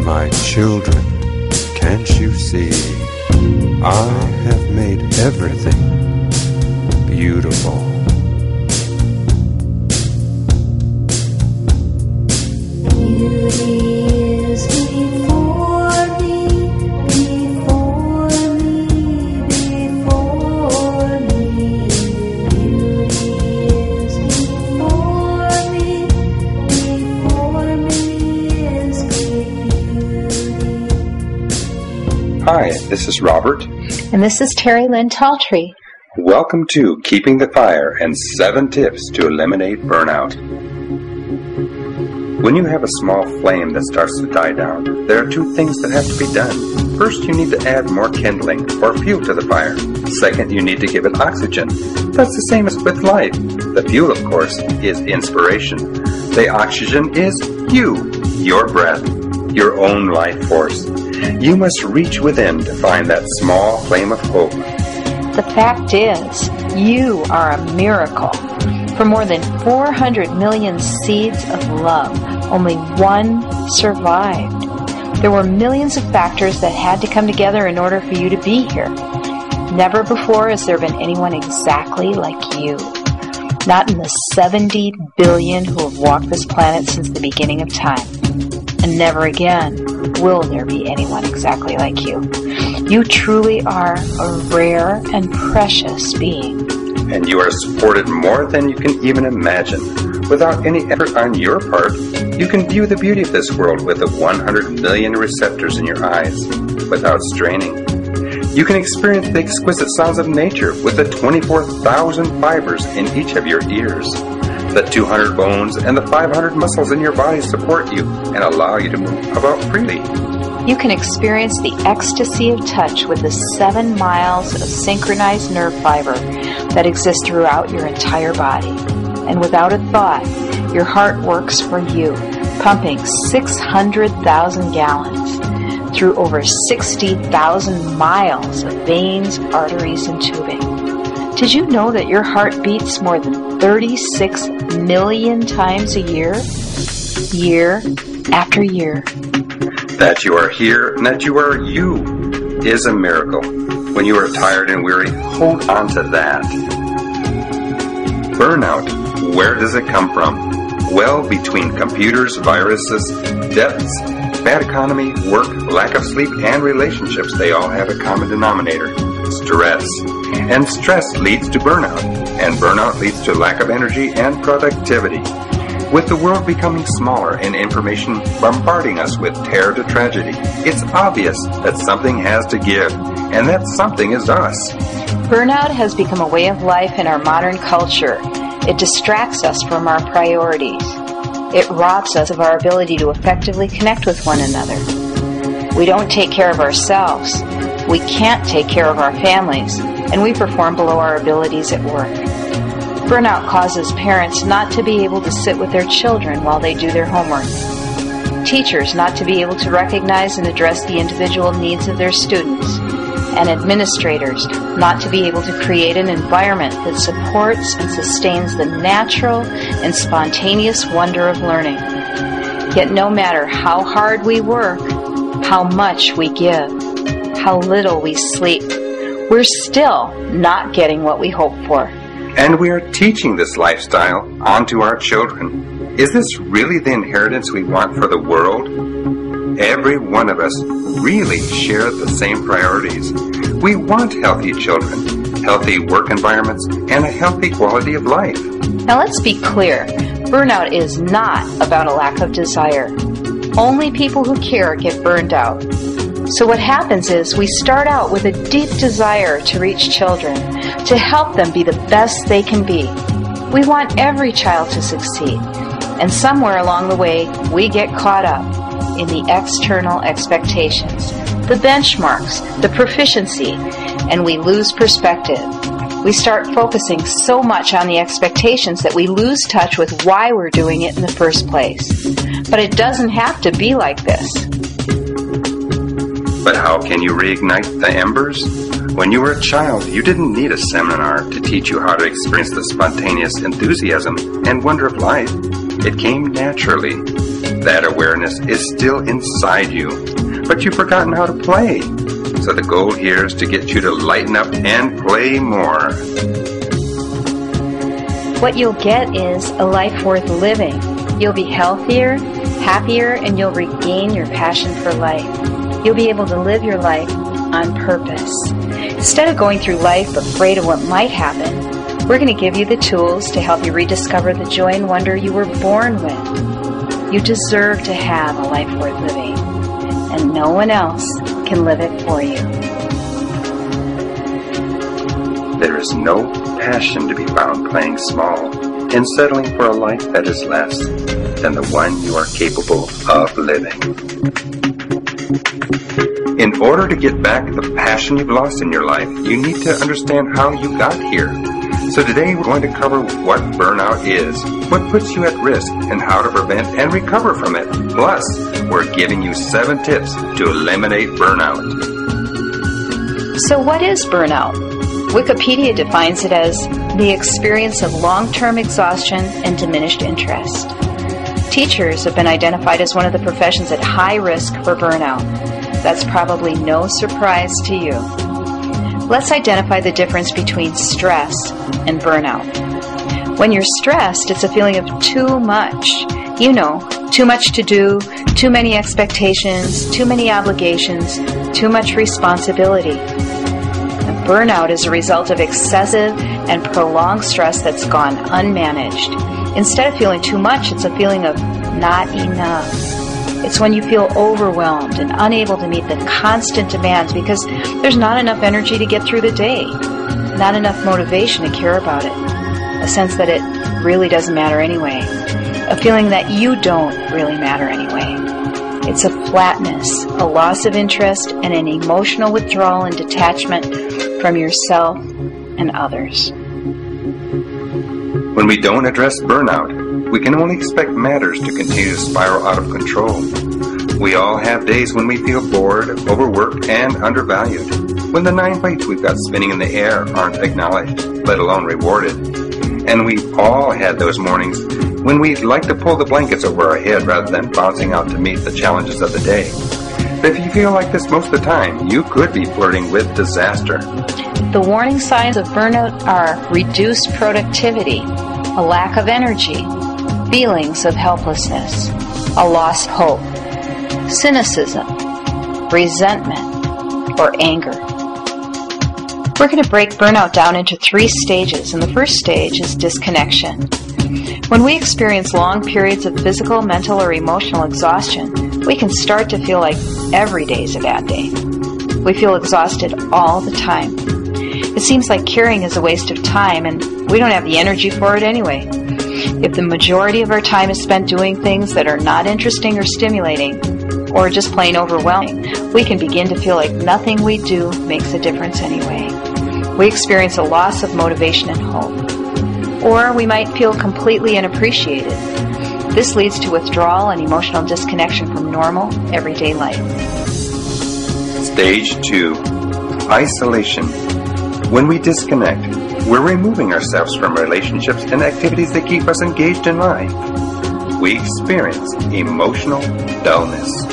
My children, can't you see? I have made everything beautiful. Beauty is before me, before me, before me. Beauty is before me, before me is great beauty. Hi, this is Robert. And this is Terry Lynn Taltree. Welcome to Keeping the Fire and 7 Tips to Eliminate Burnout. When you have a small flame that starts to die down, there are 2 things that have to be done. First, you need to add more kindling or fuel to the fire. Second, you need to give it oxygen. That's the same as with life. The fuel, of course, is inspiration. The oxygen is you, your breath, your own life force. You must reach within to find that small flame of hope. The fact is, you are a miracle. For more than 400 million seeds of love, only 1 survived. There were millions of factors that had to come together in order for you to be here. Never before has there been anyone exactly like you. Not in the 70 billion who have walked this planet since the beginning of time. And never again will there be anyone exactly like you. You truly are a rare and precious being. And you are supported more than you can even imagine. Without any effort on your part, you can view the beauty of this world with the 100 million receptors in your eyes without straining. You can experience the exquisite sounds of nature with the 24,000 fibers in each of your ears. The 200 bones and the 500 muscles in your body support you and allow you to move about freely. You can experience the ecstasy of touch with the 7 miles of synchronized nerve fiber that exists throughout your entire body. And without a thought, your heart works for you, pumping 600,000 gallons through over 60,000 miles of veins, arteries, and tubing. Did you know that your heart beats more than 36 million times a year? Year after year. That you are here and that you are you is a miracle. When you are tired and weary, hold on to that. Burnout, where does it come from? Well, between computers, viruses, debts, bad economy, work, lack of sleep, and relationships, they all have a common denominator: stress. And stress leads to burnout, and burnout leads to lack of energy and productivity. With the world becoming smaller and information bombarding us with terror to tragedy, it's obvious that something has to give, and that something is us. Burnout has become a way of life in our modern culture. It distracts us from our priorities. It robs us of our ability to effectively connect with one another. We don't take care of ourselves. We can't take care of our families, and we perform below our abilities at work. Burnout causes parents not to be able to sit with their children while they do their homework. Teachers not to be able to recognize and address the individual needs of their students. And administrators not to be able to create an environment that supports and sustains the natural and spontaneous wonder of learning. Yet no matter how hard we work, how much we give, how little we sleep, we're still not getting what we hope for. And we are teaching this lifestyle onto our children. Is this really the inheritance we want for the world? Every one of us really share the same priorities. We want healthy children, healthy work environments, and a healthy quality of life. Now let's be clear. Burnout is not about a lack of desire. Only people who care get burned out. So what happens is we start out with a deep desire to reach children, to help them be the best they can be. We want every child to succeed. And somewhere along the way, we get caught up in the external expectations, the benchmarks, the proficiency, and we lose perspective. We start focusing so much on the expectations that we lose touch with why we're doing it in the first place. But it doesn't have to be like this. But how can you reignite the embers? When you were a child, you didn't need a seminar to teach you how to experience the spontaneous enthusiasm and wonder of life. It came naturally. That awareness is still inside you, but you've forgotten how to play. So the goal here is to get you to lighten up and play more. What you'll get is a life worth living. You'll be healthier, happier, and you'll regain your passion for life. You'll be able to live your life on purpose. Instead of going through life afraid of what might happen, we're going to give you the tools to help you rediscover the joy and wonder you were born with. You deserve to have a life worth living, and no one else can live it for you. There is no passion to be found playing small and settling for a life that is less than the one you are capable of living. In order to get back the passion you've lost in your life, you need to understand how you got here. So today we're going to cover what burnout is, what puts you at risk, and how to prevent and recover from it. Plus, we're giving you 7 tips to eliminate burnout. So what is burnout? Wikipedia defines it as the experience of long-term exhaustion and diminished interest. Teachers have been identified as one of the professions at high risk for burnout. That's probably no surprise to you. Let's identify the difference between stress and burnout. When you're stressed, it's a feeling of too much. You know, too much to do, too many expectations, too many obligations, too much responsibility. And burnout is a result of excessive and prolonged stress that's gone unmanaged. Instead of feeling too much, it's a feeling of not enough. It's when you feel overwhelmed and unable to meet the constant demands because there's not enough energy to get through the day, not enough motivation to care about it, a sense that it really doesn't matter anyway, a feeling that you don't really matter anyway. It's a flatness, a loss of interest, and an emotional withdrawal and detachment from yourself and others. When we don't address burnout, we can only expect matters to continue to spiral out of control. We all have days when we feel bored, overworked, and undervalued, when the 9 plates we've got spinning in the air aren't acknowledged, let alone rewarded. And we've all had those mornings when we'd like to pull the blankets over our head rather than bouncing out to meet the challenges of the day. But if you feel like this most of the time, you could be flirting with disaster. The warning signs of burnout are reduced productivity, a lack of energy, feelings of helplessness, a lost hope, cynicism, resentment, or anger. We're going to break burnout down into 3 stages, and the first stage is disconnection. When we experience long periods of physical, mental, or emotional exhaustion, we can start to feel like every day is a bad day. We feel exhausted all the time. It seems like caring is a waste of time, and we don't have the energy for it anyway. If the majority of our time is spent doing things that are not interesting or stimulating, or just plain overwhelming, we can begin to feel like nothing we do makes a difference anyway. We experience a loss of motivation and hope. Or we might feel completely unappreciated. This leads to withdrawal and emotional disconnection from normal, everyday life. Stage 2. Isolation. When we disconnect, we're removing ourselves from relationships and activities that keep us engaged in life. We experience emotional dullness.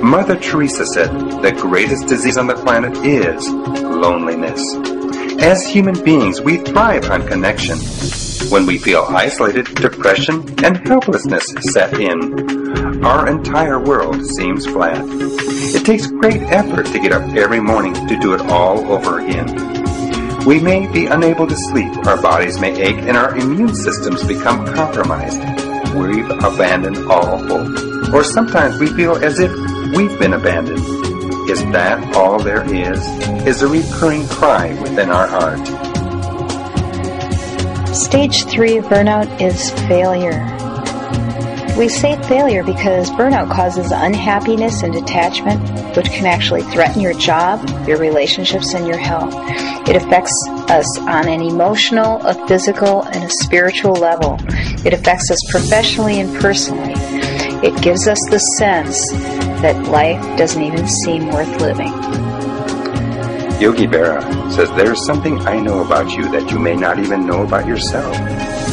Mother Teresa said, the greatest disease on the planet is loneliness. As human beings, we thrive on connection. When we feel isolated, depression and helplessness set in. Our entire world seems flat. It takes great effort to get up every morning to do it all over again. We may be unable to sleep, our bodies may ache, and our immune systems become compromised. We've abandoned all hope. Or sometimes we feel as if we've been abandoned. Is that all there is a recurring cry within our heart. Stage 3 of burnout is failure. We say failure because burnout causes unhappiness and detachment, which can actually threaten your job, your relationships, and your health. It affects us on an emotional, a physical, and a spiritual level. It affects us professionally and personally. It gives us the sense that life doesn't even seem worth living. Yogi Berra says, there's something I know about you that you may not even know about yourself.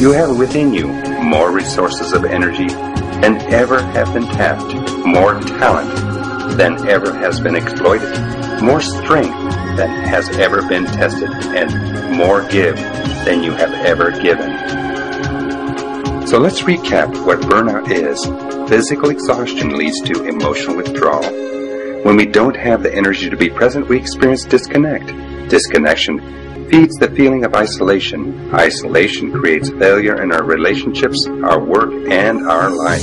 You have within you more resources of energy than ever have been tapped, more talent than ever has been exploited, more strength than has ever been tested, and more give than you have ever given. So let's recap what burnout is. Physical exhaustion leads to emotional withdrawal. When we don't have the energy to be present, we experience disconnect. Disconnection feeds the feeling of isolation. Isolation creates failure in our relationships, our work, and our life.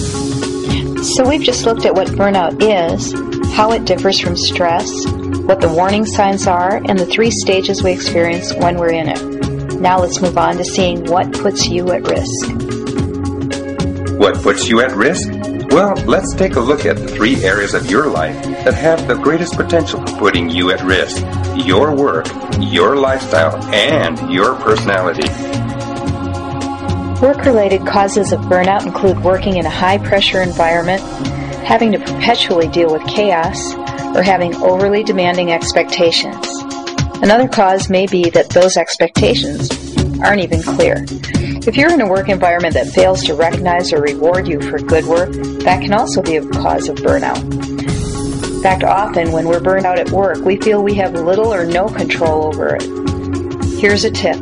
So we've just looked at what burnout is, how it differs from stress, what the warning signs are, and the 3 stages we experience when we're in it. Now let's move on to seeing what puts you at risk. What puts you at risk? Well, let's take a look at the 3 areas of your life that have the greatest potential for putting you at risk: your work, your lifestyle, and your personality. Work-related causes of burnout include working in a high-pressure environment, having to perpetually deal with chaos, or having overly demanding expectations. Another cause may be that those expectations aren't even clear. If you're in a work environment that fails to recognize or reward you for good work, that can also be a cause of burnout. In fact, often when we're burned out at work, we feel we have little or no control over it. Here's a tip.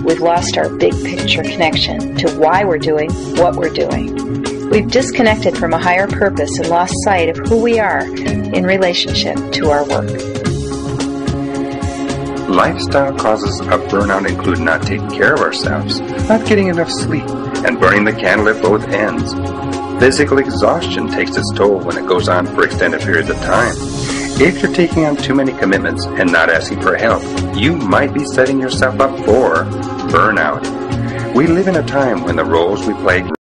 We've lost our big picture connection to why we're doing what we're doing. We've disconnected from a higher purpose and lost sight of who we are in relationship to our work. Lifestyle causes of burnout include not taking care of ourselves, not getting enough sleep, and burning the candle at both ends. Physical exhaustion takes its toll when it goes on for extended periods of time. If you're taking on too many commitments and not asking for help, you might be setting yourself up for burnout. We live in a time when the roles we play